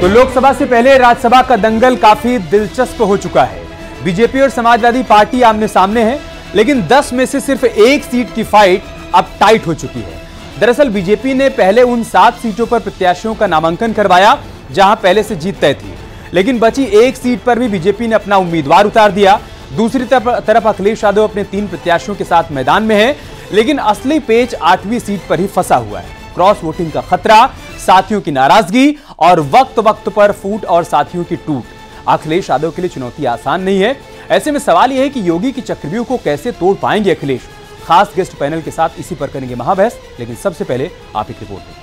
तो लोकसभा से पहले राज्यसभा का दंगल काफी दिलचस्प हो चुका है। बीजेपी और समाजवादी पार्टी आमने सामने है, लेकिन 10 में से सिर्फ एक सीट की फाइट अब टाइट हो चुकी है। दरअसल बीजेपी ने पहले उन 7 सीटों पर प्रत्याशियों का नामांकन करवाया जहां पहले से जीत तय थी, लेकिन बची एक सीट पर भी बीजेपी ने अपना उम्मीदवार उतार दिया। दूसरी तरफ अखिलेश यादव अपने 3 प्रत्याशियों के साथ मैदान में है, लेकिन असली पेच 8वीं सीट पर ही फंसा हुआ है। क्रॉस वोटिंग का खतरा, साथियों की नाराजगी और वक्त वक्त पर फूट और साथियों की टूट। अखिलेश यादव के लिए चुनौती आसान नहीं है। ऐसे में सवाल यह है कि योगी की चक्रव्यूह को कैसे तोड़ पाएंगे अखिलेश। खास गेस्ट पैनल के साथ इसी पर करेंगे महाबहस, लेकिन सबसे पहले आप एक रिपोर्ट दें।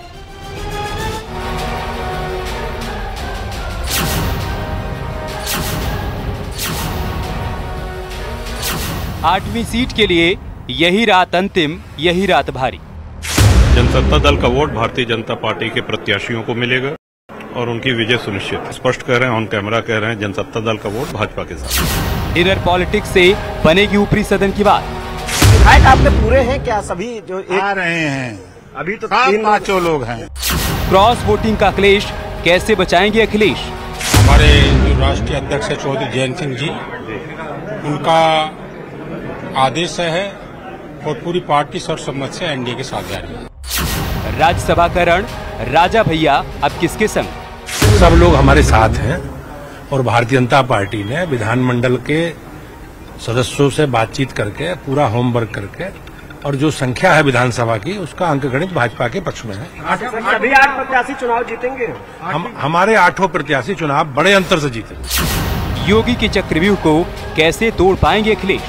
8वीं सीट के लिए यही रात अंतिम, यही रात भारी। जनसत्ता दल का वोट भारतीय जनता पार्टी के प्रत्याशियों को मिलेगा और उनकी विजय सुनिश्चित। स्पष्ट कह रहे हैं, ऑन कैमरा कह रहे हैं, जनसत्ता दल का वोट भाजपा के साथ। इनर पॉलिटिक्स से बनेगी ऊपरी सदन की बात। विधायक आपके पूरे हैं क्या? सभी जो आ रहे हैं, अभी तो 3-5 लोग हैं। क्रॉस वोटिंग का क्लेश कैसे बचाएंगे अखिलेश? हमारे जो राष्ट्रीय अध्यक्ष है चौधरी जयंत सिंह जी, उनका आदेश है और पूरी पार्टी सर्वसम्मत से एनडीए के साथ जा रही है। राज्यसभा का रण राजा भैया अब किसके संग? सब लोग हमारे साथ हैं और भारतीय जनता पार्टी ने विधानमंडल के सदस्यों से बातचीत करके पूरा होमवर्क करके और जो संख्या है विधानसभा की उसका अंकगणित भाजपा के पक्ष में है। सभी 8 प्रत्याशी चुनाव जीतेंगे। हमारे 8 प्रत्याशी चुनाव बड़े अंतर से जीतेंगे। योगी के चक्रव्यूह को कैसे तोड़ पाएंगे अखिलेश?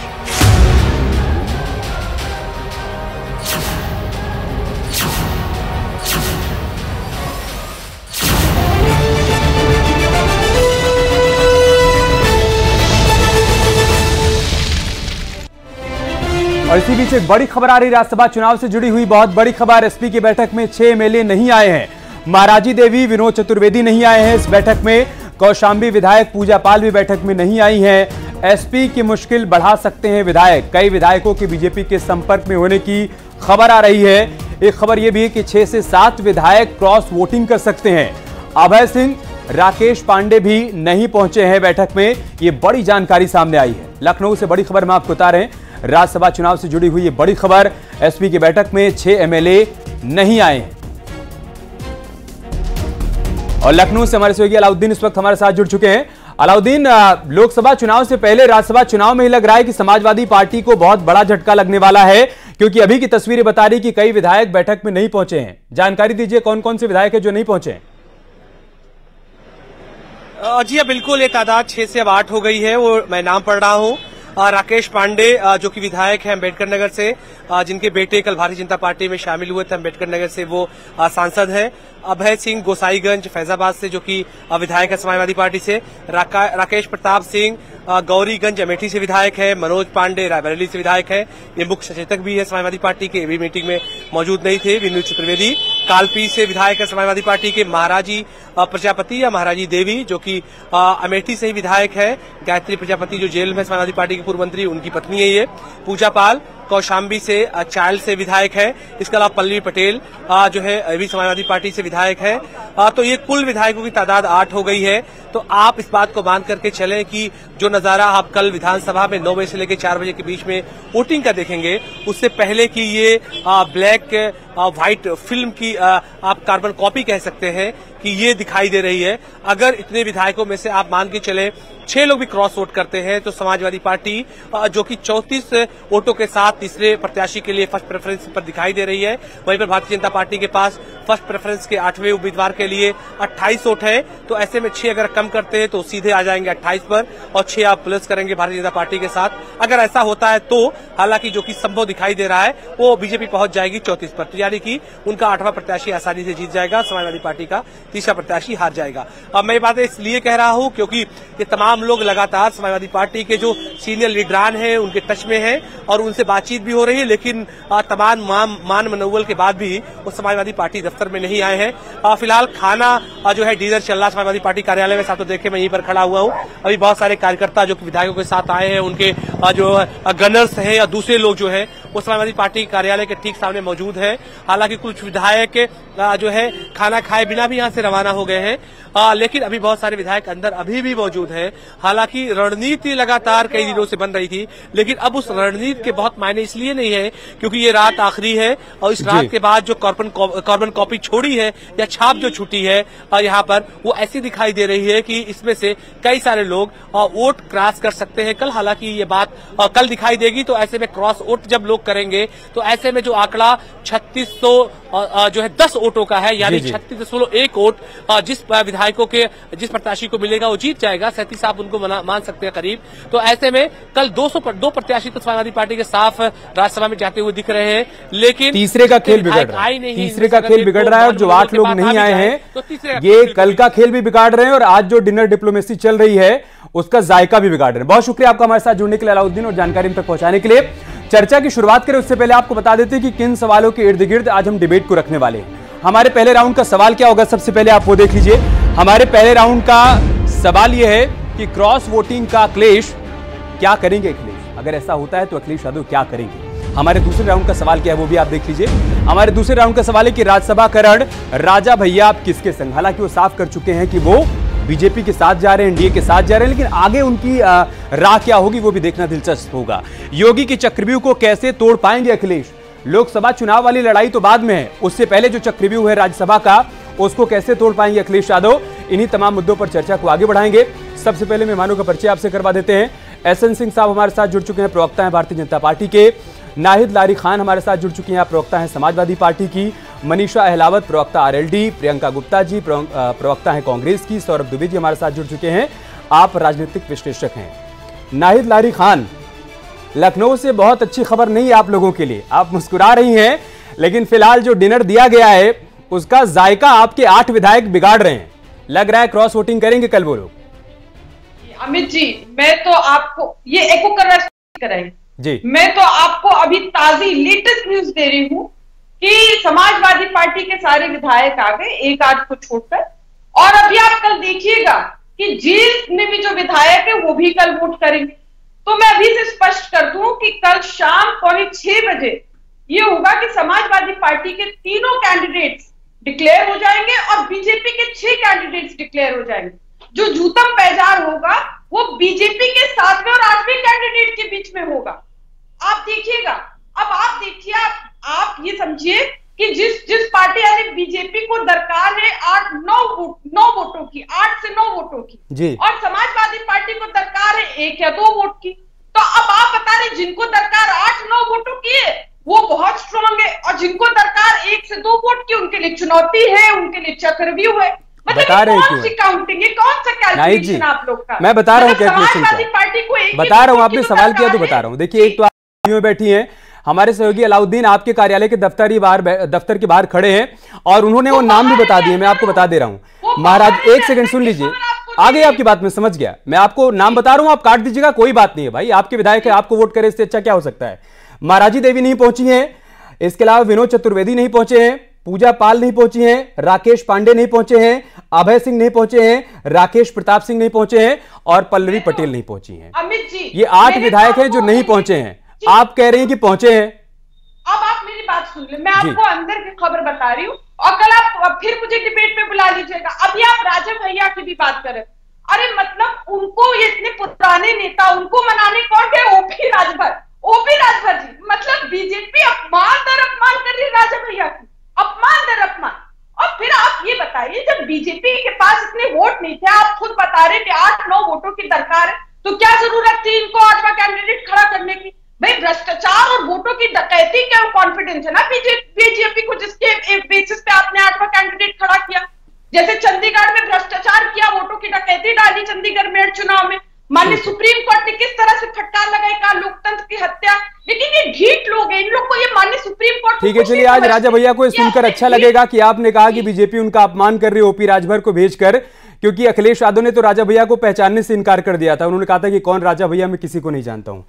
और इसी बीच एक बड़ी खबर आ रही राज्यसभा चुनाव से जुड़ी हुई बहुत बड़ी खबर। एसपी की बैठक में 6 एमएलए नहीं आए हैं। महाराजी देवी, विनोद चतुर्वेदी नहीं आए हैं इस बैठक में। कौशांबी विधायक पूजा पाल भी बैठक में नहीं आई हैं। एसपी की मुश्किल बढ़ा सकते हैं विधायक। कई विधायकों के बीजेपी के संपर्क में होने की खबर आ रही है। एक खबर यह भी है कि 6 से 7 विधायक क्रॉस वोटिंग कर सकते हैं। अभय सिंह, राकेश पांडे भी नहीं पहुंचे हैं बैठक में। ये बड़ी जानकारी सामने आई है। लखनऊ से बड़ी खबर में आपको बता रहे हैं। राज्यसभा चुनाव से जुड़ी हुई ये बड़ी खबर, एसपी की बैठक में 6 एमएलए नहीं आए हैं। और लखनऊ से हमारे सहयोगी अलाउद्दीन इस वक्त हमारे साथ जुड़ चुके हैं। अलाउद्दीन, लोकसभा चुनाव से पहले राज्यसभा चुनाव में ही लग रहा है कि समाजवादी पार्टी को बहुत बड़ा झटका लगने वाला है, क्योंकि अभी की तस्वीरें बता रही कि कई विधायक बैठक में नहीं पहुंचे हैं। जानकारी दीजिए, कौन कौन से विधायक है जो नहीं पहुंचे हैं? जी बिल्कुल, ये तादाद 6 से अब 8 हो गई है। वो मैं नाम पढ़ रहा हूँ। राकेश पांडे जो कि विधायक हैं अम्बेडकर नगर से, जिनके बेटे कल भारतीय जनता पार्टी में शामिल हुए थे अम्बेडकर नगर से, वो सांसद हैं। अभय सिंह गोसाईगंज फैजाबाद से जो कि विधायक है समाजवादी पार्टी से। राकेश प्रताप सिंह गौरीगंज अमेठी से विधायक है। मनोज पांडे रायबरेली से विधायक है। ये मुख्य सचेतक भी है समाजवादी पार्टी के, भी मीटिंग में मौजूद नहीं थे। विनोद चतुर्वेदी कालपी से विधायक है समाजवादी पार्टी के। महाराजी प्रजापति या महाराजी देवी जो कि अमेठी से ही विधायक है। गायत्री प्रजापति जो जेल में समाजवादी पार्टी के पूर्व मंत्री, उनकी पत्नी है ये। पूजा पाल कौशांबी से चायल से विधायक है। इसके अलावा पल्लवी पटेल जो है अभी समाजवादी पार्टी से विधायक है। तो ये कुल विधायकों की तादाद 8 हो गई है। तो आप इस बात को मान करके चलें कि जो नजारा आप कल विधानसभा में 9 बजे से लेकर 4 बजे के बीच में वोटिंग का देखेंगे, उससे पहले की ये ब्लैक व्हाइट फिल्म की आप कार्बन कॉपी कह सकते हैं कि ये दिखाई दे रही है। अगर इतने विधायकों में से आप मान के चले 6 लोग भी क्रॉस वोट करते हैं, तो समाजवादी पार्टी जो कि 34 वोटों के साथ तीसरे प्रत्याशी के लिए फर्स्ट प्रेफरेंस पर दिखाई दे रही है। वहीं पर भारतीय जनता पार्टी के पास फर्स्ट प्रेफरेंस के 8वें उम्मीदवार के लिए 28 वोट है। तो ऐसे में 6 अगर कम करते हैं तो सीधे आ जाएंगे 28 पर, और 6 आप प्लस करेंगे भारतीय जनता पार्टी के साथ। अगर ऐसा होता है तो हालांकि जो कि संभव दिखाई दे रहा है, वो बीजेपी पहुंच जाएगी 34 पर, तो यानी कि उनका 8वां प्रत्याशी आसानी से जीत जाएगा। समाजवादी पार्टी का तीसरा प्रत्याशी हार जाएगा। अब मैं ये बात इसलिए कह रहा हूं क्योंकि ये तमाम लोग लगातार समाजवादी पार्टी के जो सीनियर लीडरान हैं उनके टच में हैं और उनसे बातचीत भी हो रही है, लेकिन तमाम मान मनोवल के बाद भी वो समाजवादी पार्टी दफ्तर में नहीं आए हैं। फिलहाल खाना जो है डीजर चल रहा समाजवादी पार्टी कार्यालय में। साथ तो देखे मैं यहीं पर खड़ा हुआ हूं। अभी बहुत सारे कार्यकर्ता जो विधायकों के साथ आए हैं, उनके जो गनर्स हैं या दूसरे लोग जो है वो समाजवादी पार्टी कार्यालय के ठीक सामने मौजूद है। हालांकि कुछ विधायक जो है खाना खाए बिना भी यहां से रवाना हो गए हैं, लेकिन अभी बहुत सारे विधायक अंदर अभी भी मौजूद हैं। हालांकि रणनीति लगातार कई दिनों से बन रही थी, लेकिन अब उस रणनीति के बहुत मायने इसलिए नहीं है क्योंकि ये रात आखिरी है और इस रात के बाद जो कार्बन कॉपी छोड़ी है या छाप जो छूटी है यहाँ पर, वो ऐसी दिखाई दे रही है कि इसमें से कई सारे लोग वोट क्रॉस कर सकते हैं कल। हालांकि ये बात कल दिखाई देगी, तो ऐसे में क्रॉस वोट जब लोग करेंगे तो ऐसे में जो आंकड़ा 3600 जो है 10 वोटों का है, यानी 36.1 वोट जिस विधायकों के जिस प्रत्याशी को मिलेगा वो जीत जाएगा। 37 आप उनको मान सकते हैं करीब। तो ऐसे में कल 2 प्रत्याशी तो समाजवादी पार्टी के साफ राज्यसभा में जाते हुए दिख रहे हैं, लेकिन तीसरे का खेल बिगड़ रहा है। तीसरे का खेल बिगड़ रहा है और जो 8 लोग नहीं आए हैं ये कल का खेल भी बिगाड़ रहे हैं और आज जो डिनर डिप्लोमेसी चल रही है उसका जायका भी बिगाड़ रहे हैं। बहुत शुक्रिया आपका हमारे साथ जुड़ने के लिए अलाउद्दीन और जानकारी तक पहुंचाने के लिए। चर्चा की शुरुआत करें उससे पहले आपको बता देते हैं कि किन सवालों के इर्द गिर्द आज हम डिबेट को रखने वाले हैं। हमारे पहले राउंड का सवाल क्या होगा, सबसे पहले आप वो देख लीजिए। हमारे पहले राउंड का सवाल यह है कि क्रॉस वोटिंग का अखिलेश क्या करेंगे। अखिलेश अगर ऐसा होता है तो अखिलेश यादव क्या करेंगे। हमारे दूसरे राउंड का सवाल क्या है वो भी आप देख लीजिए। हमारे दूसरे राउंड का सवाल है कि राज्यसभा का रण राजा भैया आप किसके संग। हालांकि वो साफ कर चुके हैं कि वो बीजेपी के साथ जा रहे हैं, एनडीए के साथ जा रहे हैं, लेकिन आगे उनकी राह क्या होगी वो भी देखना दिलचस्प होगा। योगी के चक्रव्यूह को कैसे तोड़ पाएंगे अखिलेश। लोकसभा चुनाव वाली लड़ाई तो बाद में है, उससे पहले जो चक्रव्यूह है राज्यसभा का उसको कैसे तोड़ पाएंगे अखिलेश यादव। इन्हीं तमाम मुद्दों पर चर्चा को आगे बढ़ाएंगे। सबसे पहले मेहमानों का परिचय आपसे करवा देते हैं। एसएन सिंह साहब हमारे साथ जुड़ चुके हैं, प्रवक्ता हैं भारतीय जनता पार्टी के। नाहिद लारी खान हमारे साथ जुड़ चुकी हैं, प्रवक्ता हैं समाजवादी पार्टी की। मनीषा अहलावत प्रवक्ता आरएलडी। प्रियंका गुप्ता जी प्रवक्ता हैं कांग्रेस की। सौरभ दुबे जी हमारे साथ जुड़ चुके हैं, आप राजनीतिक विश्लेषक हैं। नाहिद लारी खान, लखनऊ से बहुत अच्छी खबर नहीं है आप लोगों के लिए, आप मुस्कुरा रही हैं, लेकिन फिलहाल जो डिनर दिया गया है उसका जायका आपके 8 विधायक बिगाड़ रहे हैं। लग रहा है क्रॉस वोटिंग करेंगे कल वो लोग। अमित जी, मैं तो आपको ये एको कराएंगे जी, मैं तो आपको अभी ताजी लेटेस्ट न्यूज दे रही हूँ कि समाजवादी पार्टी के सारे विधायक आ गए, एक आध को छोड़कर। और अभी आप कल देखिएगा कि जेल में भी जो विधायक है वो भी कल वोट करेंगे। तो मैं अभी से स्पष्ट कर दूं कि कल शाम 6:15 बजे ये होगा कि समाजवादी पार्टी के 3 कैंडिडेट्स डिक्लेयर हो जाएंगे और बीजेपी के 6 कैंडिडेट्स डिक्लेयर हो जाएंगे। जो जूतम पैजार होगा वो बीजेपी के 7वें और 8वें कैंडिडेट के बीच में होगा। आप देखिएगा, अब आप देखिए, आप ये समझिए कि जिस पार्टी यानी बीजेपी को दरकार है 9 वोटों की, 8 से 9 वोटों की जी, और समाजवादी पार्टी को दरकार है 1 या 2 वोट की। तो अब आप बता रहे जिनको दरकार 8-9 वोटों की है वो बहुत स्ट्रांग है, और जिनको दरकार 1 से 2 वोट की उनके लिए चुनौती है, उनके लिए चक्रव्यूह है। बता रहे कौन सी काउंटिंग है, कौन सा कैलकुलेशन आप लोग का। मैं बता रहा हूँ कैलकुलेशन समाजवादी पार्टी को बता रहा हूँ, आपने सवाल किया तो बता रहा हूँ। देखिए, एक तो आप में बैठी हैं, हमारे सहयोगी अलाउद्दीन आपके कार्यालय के दफ्तर के बाहर खड़े हैं और उन्होंने वो नाम भी बता दिए। मैं आपको बता दे रहा हूँ महाराज, एक सेकंड सुन लीजिए, आ गई आपकी बात, मैं समझ गया। मैं आपको नाम बता रहा हूँ, आप काट दीजिएगा, कोई बात नहीं है भाई, आपके विधायक है, आपको वोट करे, इससे अच्छा क्या हो सकता है। महाराजी देवी नहीं पहुंची है, इसके अलावा विनोद चतुर्वेदी नहीं पहुंचे हैं, पूजा पाल नहीं पहुंची हैं, राकेश पांडे नहीं पहुंचे हैं, अभय सिंह नहीं पहुंचे हैं, राकेश प्रताप सिंह नहीं पहुंचे हैं और पल्लवी पटेल नहीं पहुंची हैं। अमित जी, ये 8 विधायक हैं जो नहीं पहुंचे हैं। आप कह रहे हैं कि पहुंचे हैं। अब आप मेरी बात सुन ले, मैं आपको अंदर की खबर बता रही हूँ और कल आप फिर मुझे डिबेट पे बुला लीजिएगा। अभी आप राजा भैया की भी बात करें, अरे मतलब उनको ये इतने पुराने नेता, उनको मनाने कौन गए? ओपी राजभर जी। मतलब बीजेपी अपमान दर अपमान कर रही है राजा भैया की, अपमान दर अपमान। और फिर आप ये बताइए, जब बीजेपी के पास इतने वोट नहीं थे, आप खुद बता रहे कि 8-9 वोटों की दरकार है, तो क्या जरूरत थी इनको 8वां कैंडिडेट खड़ा करने की? भाई भ्रष्टाचार और वोटों की डकैती का कॉन्फिडेंस है ना बीजेपी को, जिसके बेसिस पे आपने 8वां कैंडिडेट खड़ा किया। जैसे चंडीगढ़ में भ्रष्टाचार किया, वोटों की डकैती डाली चंडीगढ़ में चुनाव में, माननीय सुप्रीम कोर्ट ने किस तरह से फटकार लगाई, कहा लोकतंत्र की हत्या। लेकिन ये ढीठ लोग हैं, इन लोग को ये माननीय सुप्रीम कोर्ट। ठीक है, चलिए, आज राजा भैया को सुनकर अच्छा लगेगा कि आपने कहा कि बीजेपी उनका अपमान कर रही है ओपी राजभर को भेजकर, क्योंकि अखिलेश यादव ने तो राजा भैया को पहचानने से इनकार कर दिया था। उन्होंने कहा था कि कौन राजा भैया, मैं किसी को नहीं जानता हूं।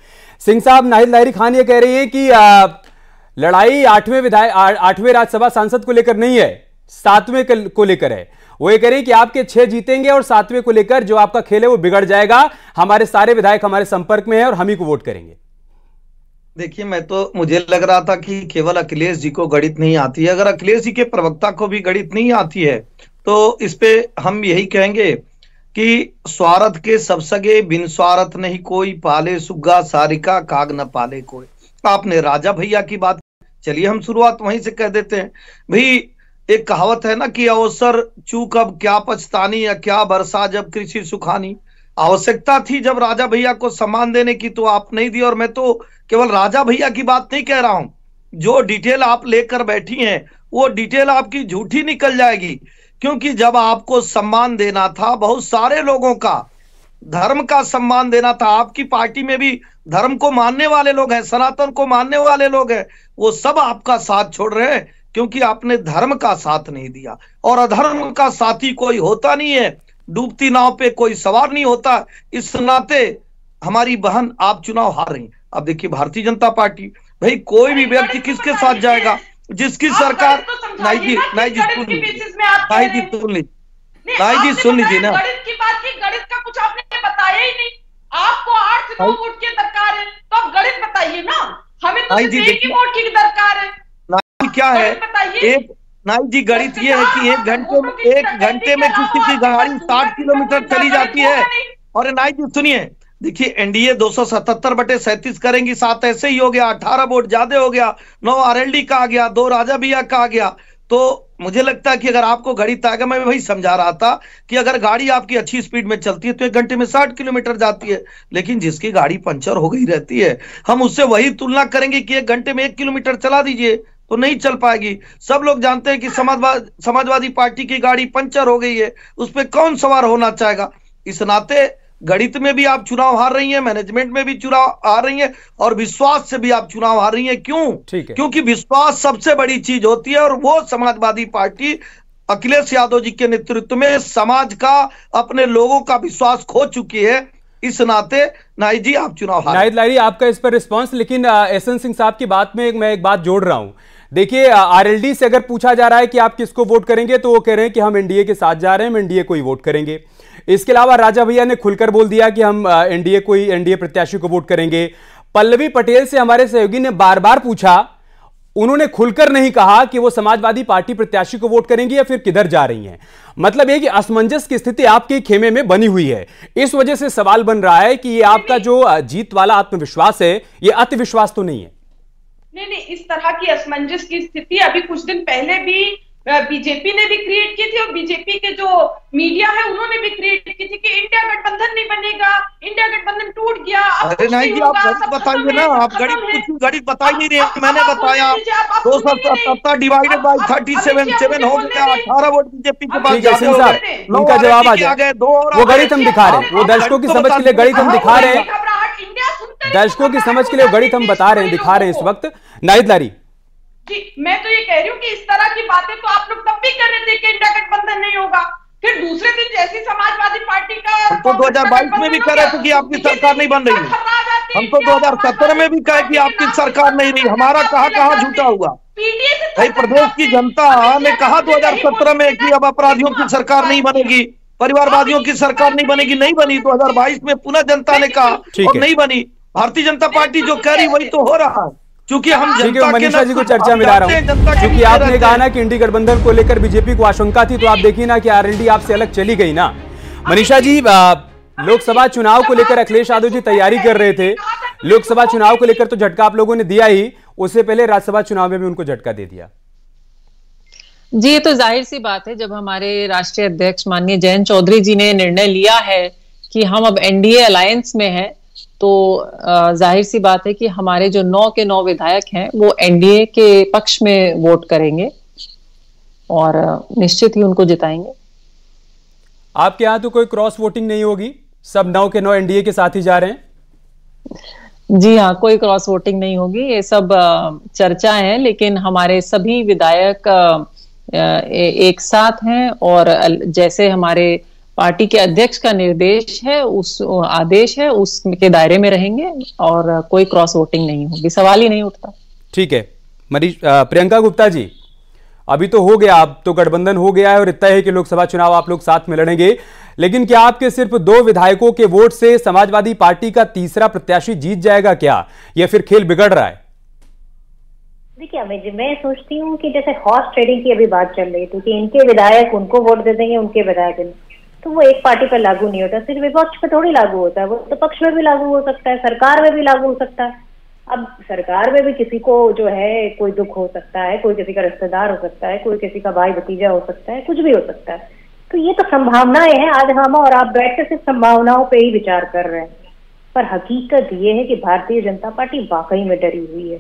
सिंह साहब, नाहिद लारी खान ये कह रही है कि लड़ाई 8वें राज्यसभा सांसद को लेकर नहीं है, 7वें को लेकर है। वो ये कह रही है कि आपके 6 जीतेंगे और 7वें को लेकर जो आपका खेल है वो बिगड़ जाएगा। हमारे सारे विधायक हमारे संपर्क में है और हम ही को वोट करेंगे। देखिए, मुझे लग रहा था कि केवल अखिलेश जी को गणित नहीं आती है। अगर अखिलेश जी के प्रवक्ता को भी गणित नहीं आती है तो इस पे हम यही कहेंगे कि स्वार्थ के सब सगे, बिन स्वार्थ नहीं कोई, पाले सुग्गा सारिका काग न पाले कोई। आपने राजा भैया की बात, चलिए हम शुरुआत वहीं से कह देते हैं भाई। एक कहावत है ना कि अवसर चूक अब क्या पछतानी, या क्या बरसा जब कृषि सुखानी। आवश्यकता थी जब राजा भैया को सम्मान देने की, तो आप नहीं दी। और मैं तो केवल राजा भैया की बात नहीं कह रहा हूं, जो डिटेल आप लेकर बैठी हैं वो डिटेल आपकी झूठी निकल जाएगी। क्योंकि जब आपको सम्मान देना था, बहुत सारे लोगों का धर्म का सम्मान देना था, आपकी पार्टी में भी धर्म को मानने वाले लोग हैं, सनातन को मानने वाले लोग हैं, वो सब आपका साथ छोड़ रहे हैं क्योंकि आपने धर्म का साथ नहीं दिया। और अधर्म का साथी कोई होता नहीं है, डूबती नाव पे कोई सवार नहीं होता। इस नाते हमारी बहन आप चुनाव हार रही। अब देखिए भारतीय जनता पार्टी, भाई कोई भी व्यक्ति किसके साथ जाएगा, जिसकी सरकार, नहीं जी सुन लीजिए ना। गणित की बात की, गणित का कुछ आपने बताया ही नहीं। आपको 8 से 9 वोट की दरकार है, तो आप गणित बताइए ना। हमें तो सिर्फ 1 ही वोट की दरकार है। क्या है एक, नहीं जी गणित ये है कि एक घंटे में किसी की गाड़ी 60 किलोमीटर चली जाती है। और नहीं जी सुनिए, देखिए एनडीए 277/37 करेंगी, 7 ऐसे ही हो गया, 18 वोट ज्यादा हो गया, 9 आरएलडी का आ गया, 2 राजा भैया का आ गया। तो मुझे लगता है कि अगर आपको गणित आएगा, मैं वही समझा रहा था कि अगर गाड़ी आपकी अच्छी स्पीड में चलती है तो 1 घंटे में 60 किलोमीटर जाती है, लेकिन जिसकी गाड़ी पंचर हो गई रहती है, हम उससे वही तुलना करेंगे कि 1 घंटे में 1 किलोमीटर चला दीजिए, तो नहीं चल पाएगी। सब लोग जानते हैं कि समाजवादी पार्टी की गाड़ी पंचर हो गई है, उस पर कौन सवार होना चाहेगा। इस नाते गणित में भी आप चुनाव हार रही हैं, मैनेजमेंट में भी चुनाव हार रही हैं, और विश्वास से भी आप चुनाव हार रही हैं। क्यों? क्योंकि विश्वास सबसे बड़ी चीज होती है, और वो समाजवादी पार्टी अखिलेश यादव जी के नेतृत्व में समाज का, अपने लोगों का विश्वास खो चुकी है। इस नाते नाहिद जी आप चुनाव हार। नाहिद लारी आपका इस पर रिस्पांस, लेकिन एसएन सिंह साहब की बात में मैं एक बात जोड़ रहा हूं। देखिए आरएलडी से अगर पूछा जा रहा है कि आप किसको वोट करेंगे, तो वो कह रहे हैं कि हम एनडीए के साथ जा रहे हैं, हम एनडीए को ही वोट करेंगे। इसके अलावा राजा भैया ने खुलकर बोल दिया कि हम एनडीए प्रत्याशी को वोट करेंगे। पल्लवी पटेल से हमारे सहयोगी ने बार बार पूछा, उन्होंने खुलकर नहीं कहा कि वो समाजवादी पार्टी प्रत्याशी को वोट करेंगी या फिर किधर जा रही हैं। मतलब ये कि असमंजस की स्थिति आपके खेमे में बनी हुई है। इस वजह से सवाल बन रहा है कि ये आपका जो जीत वाला आत्मविश्वास है, ये अतिविश्वास तो नहीं है। नहीं, इस तरह की असमंजस की स्थिति अभी कुछ दिन पहले भी बीजेपी ने भी क्रिएट की थी, और बीजेपी के जो मीडिया है उन्होंने भी क्रिएट की थी कि इंडिया गठबंधन नहीं बनेगा, इंडिया गठबंधन टूट गया। अरे नहीं जी, आप गणित बताइए ना, आप गणित बता ही नहीं रहे। मैंने बताया 277 डिवाइडेड बाय 37 हो गया, 18 वोट बीजेपी के पास। उनका जवाब आ गया, वो गणित हम दिखा रहे हैं, वो दर्शकों की समझ के लिए गणित हम दिखा रहे हैं, दर्शकों की समझ के लिए गणित हम बता रहे हैं, दिखा रहे हैं इस वक्त। नाहिद लारी जी, मैं तो ये कह रही हूँ कि इस तरह की बातें तो आप लोग तब भी कर रहे थे कि इंडिया गठबंधन नहीं होगा, फिर दूसरे दिन जैसी समाजवादी पार्टी का हम तो 2022 में भी कह रहे थे कि आपकी सरकार नहीं बन रही है, हम तो 2017 में भी कहे कि आपकी सरकार नहीं रही। हमारा कहाँ झूठा हुआ? भाई प्रदेश की जनता ने कहा 2017 में कि अब अपराधियों की सरकार नहीं बनेगी, परिवारवादियों की सरकार नहीं बनेगी, नहीं बनी। 2022 में पुनः जनता ने कहा और नहीं बनी। भारतीय जनता पार्टी जो कह रही वही तो हो रहा है, क्योंकि हम जनता मनीषा जी को चर्चा मिला रहा हूं, क्योंकि आपने कहा ना कि इंडी गठबंधन को लेकर बीजेपी को आशंका थी, तो आप देखिए ना कि आरएलडी आपसे अलग चली गई ना। मनीषा जी, लोकसभा चुनाव को लेकर अखिलेश यादव जी तैयारी कर रहे थे, लोकसभा चुनाव को लेकर तो झटका आप लोगों ने दिया ही, उससे पहले राज्यसभा चुनाव में भी उनको झटका दे दिया। जी, ये तो जाहिर सी बात है, जब हमारे राष्ट्रीय अध्यक्ष माननीय जयंत चौधरी जी ने निर्णय लिया है कि हम अब एनडीए अलायंस में हैं, तो जाहिर सी बात है कि हमारे जो 9 के 9 विधायक हैं वो एनडीए के पक्ष में वोट करेंगे और निश्चित ही उनको जिताएंगे। आपके यहाँ तो कोई क्रॉस वोटिंग नहीं होगी, सब 9 के 9 एनडीए के साथ ही जा रहे हैं? जी हाँ, कोई क्रॉस वोटिंग नहीं होगी, ये सब चर्चा है, लेकिन हमारे सभी विधायक एक साथ हैं और जैसे हमारे पार्टी के अध्यक्ष का निर्देश है, उस आदेश है, उसके दायरे में रहेंगे और कोई क्रॉस वोटिंग नहीं होगी, सवाल ही नहीं उठता। ठीक है। प्रियंका गुप्ता जी, अभी तो हो गया, अब तो गठबंधन हो गया है और इतना है कि लोकसभा चुनाव आप लोग साथ में लड़ेंगे, लेकिन क्या आपके सिर्फ 2 विधायकों के वोट से समाजवादी पार्टी का तीसरा प्रत्याशी जीत जाएगा क्या, या फिर खेल बिगड़ रहा है? देखिए मैं सोचती हूँ कि जैसे हॉर्स ट्रेडिंग की अभी बात चल रही थी कि इनके विधायक उनको वोट दे देंगे, उनके विधायक, तो वो एक पार्टी पर लागू नहीं होता, सिर्फ विपक्ष पर थोड़ी लागू होता है, वो तो पक्ष में भी लागू हो सकता है, सरकार में भी लागू हो सकता है। अब सरकार में भी किसी को जो है कोई दुख हो सकता है, कोई किसी का रिश्तेदार हो सकता है, कोई किसी का भाई भतीजा हो सकता है, कुछ भी हो सकता है। तो ये तो संभावनाएं हैं, आज हम और आप बैठ कर सिर्फ संभावनाओं पे ही विचार कर रहे हैं, पर हकीकत ये है कि भारतीय जनता पार्टी वाकई में डरी हुई है।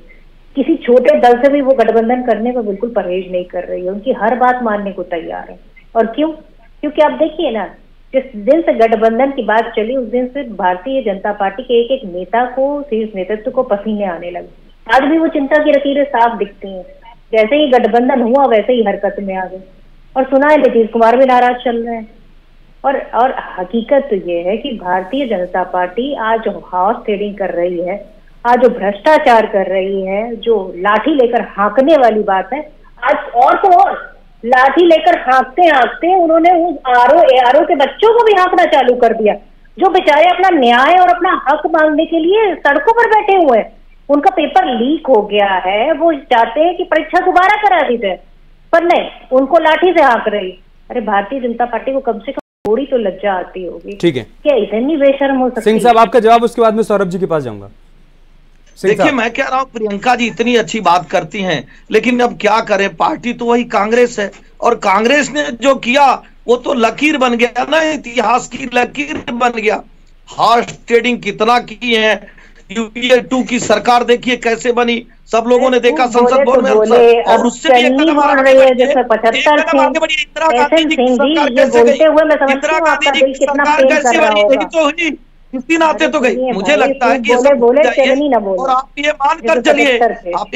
किसी छोटे दल से भी वो गठबंधन करने में बिल्कुल परहेज नहीं कर रही है, उनकी हर बात मानने को तैयार है। और क्यों? क्योंकि आप देखिए ना, जिस दिन से गठबंधन की बात चली उस दिन से भारतीय जनता पार्टी के एक एक नेता को, शीर्ष नेतृत्व को पसीने आने लगे। आज भी वो चिंता की लकीरें साफ दिखती हैं। जैसे ही गठबंधन हुआ वैसे ही हरकत में आ गए, और सुना है नीतीश कुमार भी नाराज चल रहे हैं। और हकीकत तो ये है कि भारतीय जनता पार्टी आज जो हॉर्स ट्रेडिंग कर रही है, आज जो भ्रष्टाचार कर रही है, जो लाठी लेकर हाँकने वाली बात है, आज और तो और लाठी लेकर हाँकते हाँकते उन्होंने उस आरओ के बच्चों को भी हाँकना चालू कर दिया, जो बेचारे अपना न्याय और अपना हक मांगने के लिए सड़कों पर बैठे हुए हैं। उनका पेपर लीक हो गया है, वो चाहते हैं कि परीक्षा दोबारा करा दी जाए, पर नहीं, उनको लाठी से हाँक रही। अरे भारतीय जनता पार्टी को कम से कम थोड़ी तो लज्जा आती होगी। ठीक है, क्या इतनी बेशर्म हो सकती है? सिंह साहब आपका जवाब, उसके बाद में सौरभ जी के पास जाऊंगा। देखिए, मैं कह रहा हूं प्रियंका जी इतनी अच्छी बात करती हैं, लेकिन अब क्या करें, पार्टी तो वही कांग्रेस है, और कांग्रेस ने जो किया वो तो लकीर बन गया ना, इतिहास की लकीर बन गया। हॉर्स ट्रेडिंग कितना की है, यूपीए 2 की सरकार देखिए कैसे बनी, सब लोगों ने देखा संसद भवन में, और उससे भी एक कदम आगे बढ़ी, इंदिरा गांधी जी की सरकार कैसे गई, इंदिरा गांधी जी की सरकार कैसे बनी, यही तो हुई, किसी नाते तो गई। मुझे लगता है कि ये सब और आप ये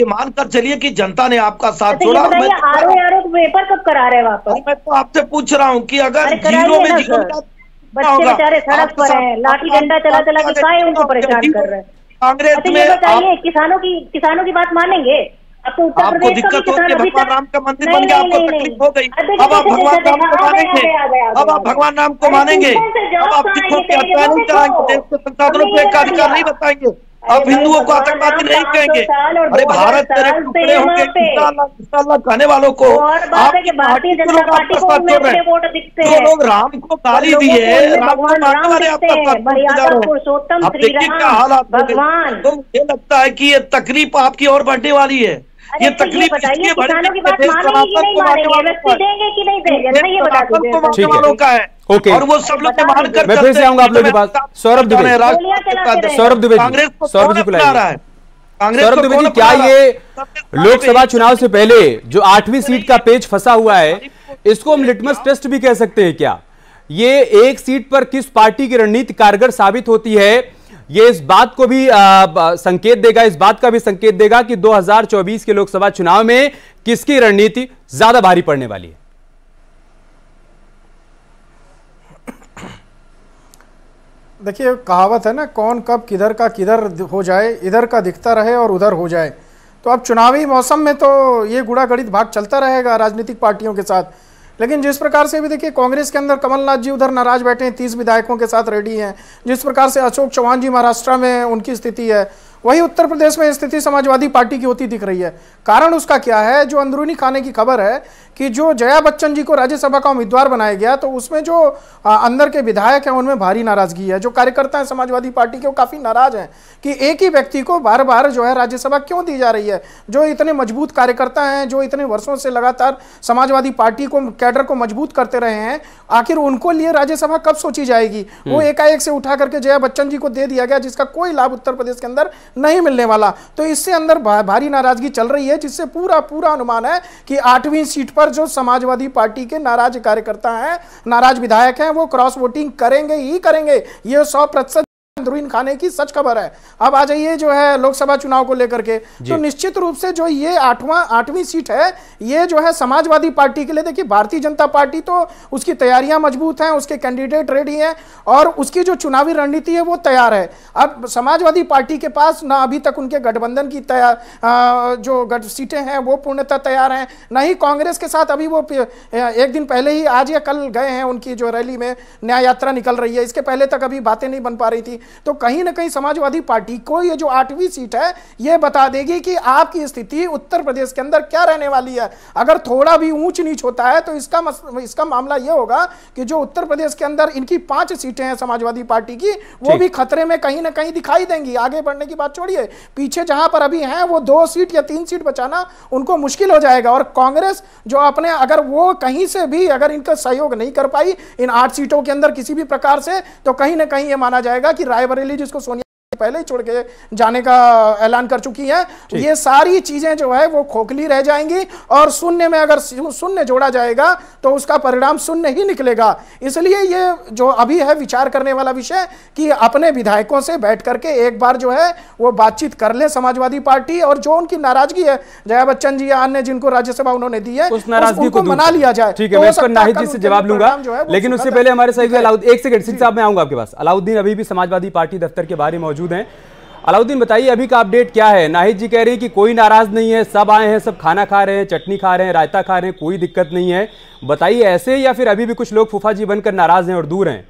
मानकर चलिए कि जनता ने आपका साथ छोड़ा। पेपर कब करा रहे वापस? मैं तो आपसे पूछ रहा हूँ कि अगर जीरो में जीरो बच्चे बेचारे सड़क पर हैं, लाठी डंडा चला चला के काहे उनको परेशान कर रहे हैं? कांग्रेस में बताइए, किसानों की बात मानेंगे? आपको दिक्कत हो रही है, भगवान राम का मंदिर बन गया, आपको तकलीफ हो गई, अब आप भगवान राम को मानेंगे, अब आप भगवान राम को मानेंगे, अब आप सिखों की हत्या नहीं कराएंगे, देश के संसाधनों को एक अधिकार नहीं बताएंगे, आप हिंदुओं को आतंकवादी नहीं कहेंगे। अरे भारत तेरे टुकड़े होंगे इंशाअल्लाह कहने वालों को जो लोग राम को गाली दिए, राम को मारने वाले आप देखिए क्या हालात। तो मुझे लगता है कि ये तकलीफ आपकी और बढ़ने वाली है। ये तकलीफ इसलिए बढ़ेगी वालों का है, और वो सब लोग मान कर, मैं फिर से आऊंगा आप लोगों के पास। सौरभ दुबे जी को लाइए। सौरभ दुबे जी, क्या ये लोकसभा चुनाव से पहले जो 8वीं सीट का पेच फंसा हुआ है, इसको हम लिटमस टेस्ट भी कह सकते हैं क्या? ये एक सीट पर किस पार्टी की रणनीति कारगर साबित होती है, ये इस बात को भी संकेत देगा, इस बात का भी संकेत देगा कि 2024 के लोकसभा चुनाव में किसकी रणनीति ज्यादा भारी पड़ने वाली है। देखिए, कहावत है ना, कौन कब किधर का किधर हो जाए, इधर का दिखता रहे और उधर हो जाए। तो अब चुनावी मौसम में तो ये गुड़ा गणित भाग चलता रहेगा राजनीतिक पार्टियों के साथ, लेकिन जिस प्रकार से भी देखिए कांग्रेस के अंदर कमलनाथ जी उधर नाराज बैठे हैं, 30 विधायकों के साथ रेडी हैं, जिस प्रकार से अशोक चौहान जी महाराष्ट्र में उनकी स्थिति है, वही उत्तर प्रदेश में स्थिति समाजवादी पार्टी की होती दिख रही है। कारण उसका क्या है? जो अंदरूनी खाने की खबर है कि जो जया बच्चन जी को राज्यसभा का उम्मीदवार बनाया गया, तो उसमें जो अंदर के विधायक हैं उनमें भारी नाराजगी है। जो कार्यकर्ता हैं समाजवादी पार्टी के, वो काफी नाराज हैं कि एक ही व्यक्ति को बार बार जो है राज्यसभा क्यों दी जा रही है। जो इतने मजबूत कार्यकर्ता हैं, जो इतने वर्षों से लगातार समाजवादी पार्टी को, कैडर को मजबूत करते रहे हैं, आखिर उनको लिए राज्यसभा कब सोची जाएगी? वो एकाएक से उठा करके जया बच्चन जी को दे दिया गया, जिसका कोई लाभ उत्तर प्रदेश के अंदर नहीं मिलने वाला। तो इससे अंदर भारी नाराजगी चल रही है, जिससे पूरा अनुमान है कि 8वीं सीट पर जो समाजवादी पार्टी के नाराज कार्यकर्ता हैं, नाराज विधायक हैं, वो क्रॉस वोटिंग करेंगे ही करेंगे। ये 100% अंदरूनी खाने की सच खबर है। अब आ जाइए जो है लोकसभा चुनाव को लेकर के, तो निश्चित रूप से जो ये 8वीं सीट है, ये जो है समाजवादी पार्टी के लिए, देखिए भारतीय जनता पार्टी तो उसकी तैयारियां मजबूत हैं, उसके कैंडिडेट रेडी हैं, और उसकी जो चुनावी रणनीति है वो तैयार है। अब समाजवादी पार्टी के पास ना अभी तक उनके गठबंधन की जो सीटें हैं वो पूर्णतः तैयार हैं, ना ही कांग्रेस के साथ अभी वो एक दिन पहले ही, आज या कल गए हैं, उनकी जो रैली में न्याय यात्रा निकल रही है, इसके पहले तक अभी बातें नहीं बन पा रही थी। तो कहीं ना कहीं समाजवादी पार्टी को ये जो 8वीं सीट है ये बता देगी कि आपकी स्थिति उत्तर प्रदेश के अंदर क्या रहने वाली है। अगर थोड़ा भी ऊंच नीच होता है तो इसका मामला यह होगा कि जो उत्तर प्रदेश के अंदर इनकी 5 सीटें हैं समाजवादी पार्टी की, वो भी खतरे में कहीं ना कहीं दिखाई देंगी। आगे बढ़ने की बात छोड़िए, पीछे जहां पर अभी हैं वो 2 सीट या 3 सीट बचाना उनको मुश्किल हो जाएगा। और कांग्रेस जो अपने अगर वो कहीं से भी अगर इनका सहयोग नहीं कर पाई इन 8 सीटों के अंदर किसी भी प्रकार से, तो कहीं ना कहीं ये माना जाएगा कि रायबरेली जिसको सोनिया पहले ही छोड़ के जाने का ऐलान कर चुकी है, ये सारी चीजें जो है वो खोखली रह जाएंगी और शून्य में अगर शून्य जोड़ा जाएगा तो उसका परिणाम शून्य ही निकलेगा। इसलिए ये जो अभी है विचार करने वाला विषय कि अपने विधायकों से बैठ करके एक बार जो है वो बातचीत कर ले समाजवादी पार्टी, और जो उनकी नाराजगी है जया बच्चन जी या अन्य जिनको राज्यसभा उन्होंने दी है उस नाराजगी को मना लिया जाए। ठीक है, मैं इस पर नाहिद जी से जवाब लूंगा, लेकिन उससे पहले हमारे साथ अलाउद्दीन, एक सेकंड सिंह साहब मैं आऊंगा आपके पास। अलाउद्दीन अभी भी समाजवादी पार्टी दफ्तर के बाहर मौजूद हैं। अलाउद्दीन बताइए अभी का अपडेट क्या है? नाहिद जी कह रही है कि कोई नाराज नहीं है, सब आए हैं, सब खाना खा रहे हैं, चटनी खा रहे हैं, रायता खा रहे हैं, कोई दिक्कत नहीं है। बताइए ऐसे या फिर अभी भी कुछ लोग फूफा जी बनकर नाराज हैं और दूर हैं?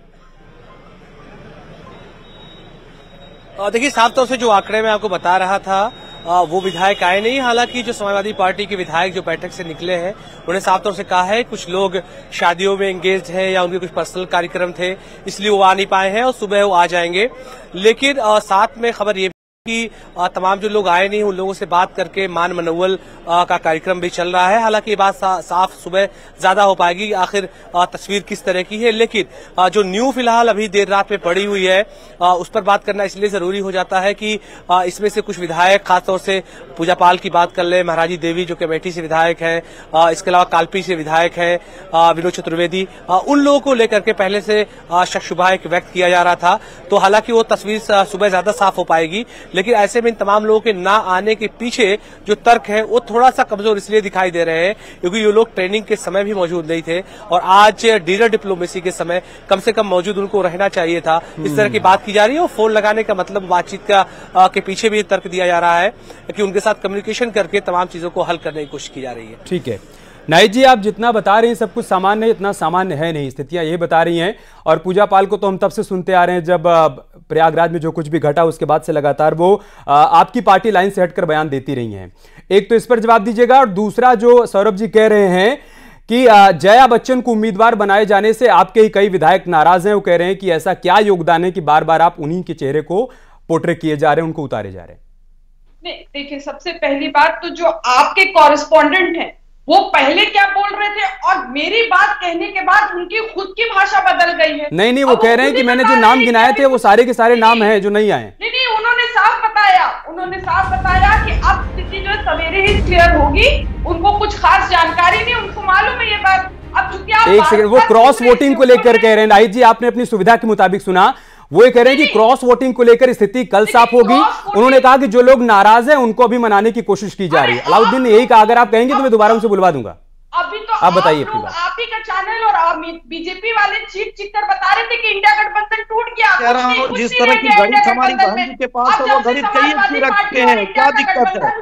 देखिए, साफ तौर से जो आंकड़े मैं आपको बता रहा था वो विधायक आए नहीं। हालांकि जो समाजवादी पार्टी के विधायक जो बैठक से निकले हैं उन्होंने साफ तौर से कहा है कुछ लोग शादियों में एंगेज हैं या उनके कुछ पर्सनल कार्यक्रम थे इसलिए वो आ नहीं पाए हैं और सुबह वो आ जाएंगे। लेकिन साथ में खबर ये कि तमाम जो लोग आए नहीं उन लोगों से बात करके मान मनोवल का कार्यक्रम भी चल रहा है। हालांकि ये बात साफ सुबह ज्यादा हो पाएगी आखिर तस्वीर किस तरह की है, लेकिन जो न्यू फिलहाल अभी देर रात में पड़ी हुई है उस पर बात करना इसलिए जरूरी हो जाता है कि इसमें से कुछ विधायक खासतौर से पूजा पाल की बात कर ले, महाराजी देवी जो अमेठी से विधायक है, इसके अलावा कालपी से विधायक है, विनोद चतुर्वेदी, उन लोगों को लेकर के पहले से शक शुबा व्यक्त किया जा रहा था। तो हालांकि वो तस्वीर सुबह ज्यादा साफ हो पाएगी, लेकिन ऐसे में इन तमाम लोगों के ना आने के पीछे जो तर्क है वो थोड़ा सा कमजोर इसलिए दिखाई दे रहे हैं क्योंकि ये लोग ट्रेनिंग के समय भी मौजूद नहीं थे और आज डीलर डिप्लोमेसी के समय कम से कम मौजूद उनको रहना चाहिए था। इस तरह की बात की जा रही है और फोन लगाने का मतलब बातचीत का के पीछे भी तर्क दिया जा रहा है कि उनके साथ कम्युनिकेशन करके तमाम चीजों को हल करने की कोशिश की जा रही है। ठीक है नाहिद जी, आप जितना बता रहे हैं सब कुछ सामान्य है, इतना सामान्य है नहीं, स्थितियां ये बता रही हैं। और पूजा पाल को तो हम तब से सुनते आ रहे हैं जब प्रयागराज में जो कुछ भी घटा उसके बाद से लगातार वो आपकी पार्टी लाइन से हटकर बयान देती रही हैं। एक तो इस पर जवाब दीजिएगा, और दूसरा जो सौरभ जी कह रहे हैं कि जया बच्चन को उम्मीदवार बनाए जाने से आपके ही कई विधायक नाराज हैं। वो कह रहे हैं कि ऐसा क्या योगदान है कि बार बार आप उन्हीं के चेहरे को पोर्ट्रे किए जा रहे हैं, उनको उतारे जा रहे हैं। नहीं देखिए, सबसे पहली बात तो जो आपके कॉरेस्पॉन्डेंट हैं वो पहले क्या बोल रहे थे और मेरी बात कहने के बाद उनकी खुद की भाषा बदल गई है। नहीं, वो कह रहे हैं कि मैंने जो नाम गिनाए थे वो सारे के सारे नाम हैं जो नहीं आए। नहीं, उन्होंने साफ बताया कि अब स्थिति जो सवेरे ही क्लियर होगी, उनको कुछ खास जानकारी नहीं, उनको मालूम है ये बात। अब चूंकि आप एक सेकंड, वो क्रॉस वोटिंग को लेकर कह रहे हैं नाहिद जी, आपने अपनी सुविधा के मुताबिक सुना, वो ये कह रहे हैं कि क्रॉस वोटिंग को लेकर स्थिति कल साफ होगी। उन्होंने कहा कि जो लोग नाराज हैं उनको अभी मनाने की कोशिश की जा रही है। अलाउद्दीन ने यही कहा, अगर आप कहेंगे तो मैं दोबारा उनसे बुलवा दूंगा। अभी तो आप बताइए अपनी बात। आप ही का चैनल और बीजेपी वाले चीख कर बता रहे थे कि इंडिया गठबंधन टूट गया। कह रहा हूं जिस तरह की गणित हमारी बहन जी के पास है वो गणित कई अच्छी रखते हैं, क्या दिक्कत है?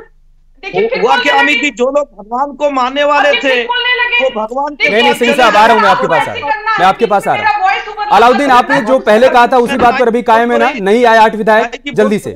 हुआ क्या अमित जी, जो लोग भगवान को मानने वाले थे वो भगवान के नहीं सिंह साहब आ रहा हूं, मैं आपके पास आ रहा हूं, मैं आपके पास आ रहा हूं। अलाउद्दीन, आपने जो पहले कहा था उसी बात पर अभी कायम है ना? नहीं आए 8 विधायक, जल्दी से।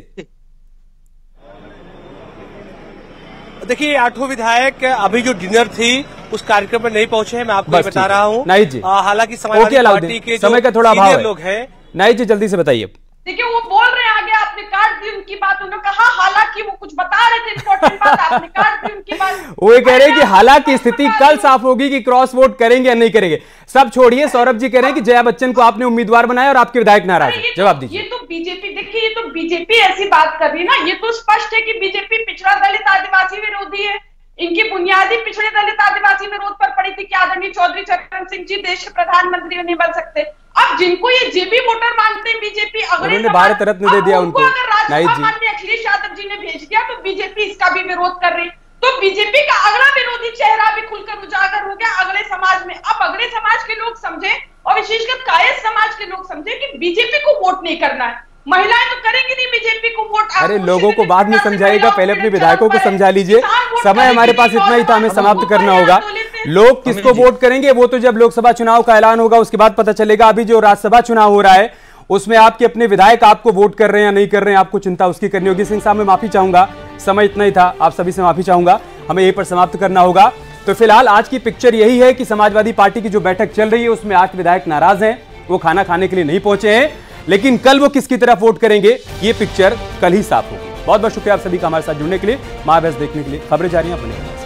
देखिए 8 विधायक अभी जो डिनर थी उस कार्यक्रम में नहीं पहुंचे हैं, मैं आपको बता रहा हूं नाहिद जी। हालांकि समाजवादी पार्टी के समय का थोड़ा अभाव है, लोग हैं। नाहिद जी जल्दी से बताइए। देखिए वो बोल रहे हैं, आगे आपने काट दी उनकी बात, उन्होंने कहा हालांकि वो कुछ बता रहे थे इंपॉर्टेंट बात, आपने काट दी उनकी बात। वो ये कह रहे हैं कि हालांकि स्थिति कल साफ होगी कि क्रॉस वोट करेंगे या नहीं करेंगे। सब छोड़िए, सौरभ जी कह रहे हैं कि जया बच्चन को आपने उम्मीदवार बनाया और आपके विधायक नाराज हैं। जवाब दीजिए। ये तो बीजेपी, देखिए ये तो बीजेपी ऐसी बात कर रही है ना, ये तो स्पष्ट है कि बीजेपी पिछड़ा दलित आदिवासी विरोधी है। इनकी बुनियादी पिछड़े दलित आदिवासी विरोध पर पड़ी थी कि आदरणीय चौधरी चरण सिंह जी देश के प्रधानमंत्री नहीं बन सकते। अब जिनको ये जेबी वोटर मानते हैं बीजेपी, अगले भारत रत्न दे दिया उनको, अगर राज्यसभा माननीय अखिलेश यादव जी ने भेज दिया तो बीजेपी इसका भी विरोध कर रही। तो बीजेपी का अगला विरोधी चेहरा भी खुलकर उजागर हो गया अगले समाज में। अब अगले समाज के लोग समझे और विशेषकर कायस्थ समाज के लोग समझे कि बीजेपी को वोट नहीं करना है। महिलाएं तो करेंगी नहीं बीजेपी को वोट। अरे लोगों को बाद में समझाएगा, पहले अपने विधायकों को समझा लीजिए। समय हमारे पास इतना ही था, हमें समाप्त करना होगा। लोग किसको वोट करेंगे वो तो जब लोकसभा चुनाव का ऐलान होगा उसके बाद पता चलेगा। अभी जो राज्यसभा चुनाव हो रहा है उसमें आपके अपने विधायक आपको वोट कर रहे हैं या नहीं कर रहे हैं, आपको चिंता उसकी करनी होगी। सिंह साहब मैं माफी चाहूंगा, समय इतना ही था, आप सभी से माफी चाहूंगा, हमें यहीं पर समाप्त करना होगा। तो फिलहाल आज की पिक्चर यही है कि समाजवादी पार्टी की जो बैठक चल रही है उसमें 8 विधायक नाराज हैं, वो खाना खाने के लिए नहीं पहुंचे हैं, लेकिन कल वो किसकी तरफ वोट करेंगे ये पिक्चर कल ही साफ होगी। बहुत बहुत शुक्रिया आप सभी का हमारे साथ जुड़ने के लिए, महाभ्यास देखने के लिए। खबरें जारी हैं अपने